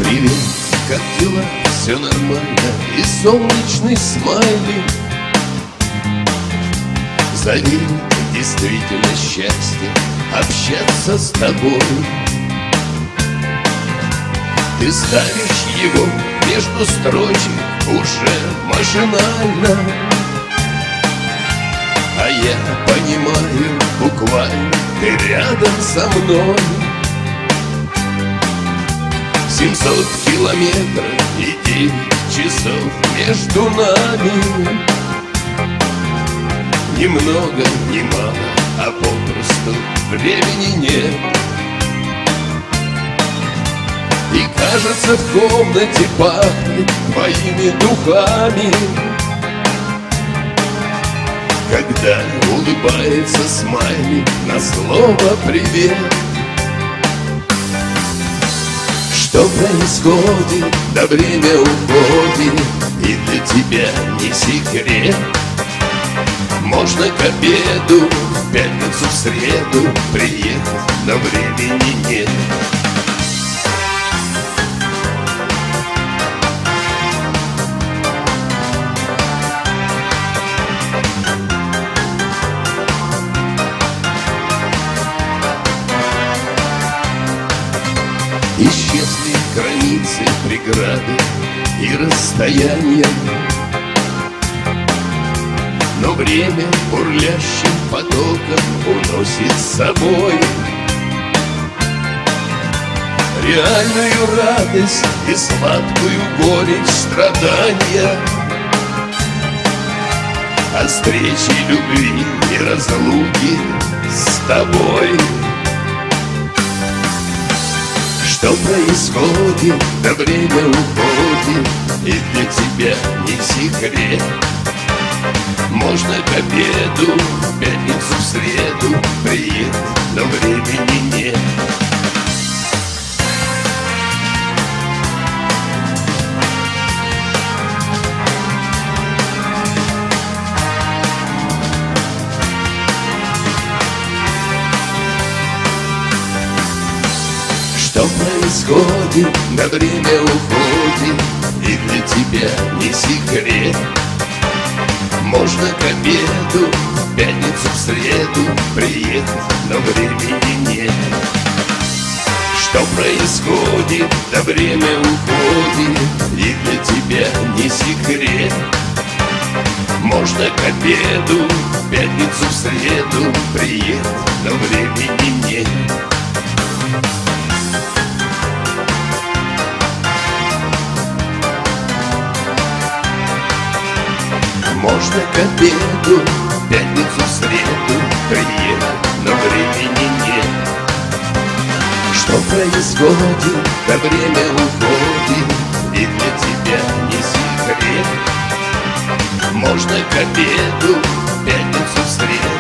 Привет, как дела? Все нормально. И солнечный смайлик. Заверит, действительно счастье общаться с тобой. Ты ставишь его между строчек уже машинально, а я понимаю буквально, ты рядом со мной. 700 километров и 9 часов между нами. Ни много, ни мало, а попросту времени нет. И кажется, в комнате пахнет твоими духами, когда улыбается смайлик на слово «привет». Что происходит, да время уходит, и для тебя не секрет. Можно к обеду, в пятницу, в среду приехать, но времени нет. Исчезли границы, преграды и расстояния, но время бурлящим потоком уносит с собой реальную радость и сладкую горечь страдания, от встречи, любви и разлуки с тобой. Что происходит, да время уходит, и для тебя не секрет. Можно к обеду, в пятницу, в среду приехать, но времени нет. Что происходит, да время уходит, и для тебя не секрет. Можно к обеду, в пятницу, в среду приехать, но времени нет. Что происходит, да время уходит, и для тебя не секрет. Можно к обеду, в пятницу, в среду приехать, но времени нет. Можно к обеду, в пятницу, в среду приехать, но времени нет. Что происходит, да время уходит, и для тебя не секрет. Можно к обеду, в пятницу, в среду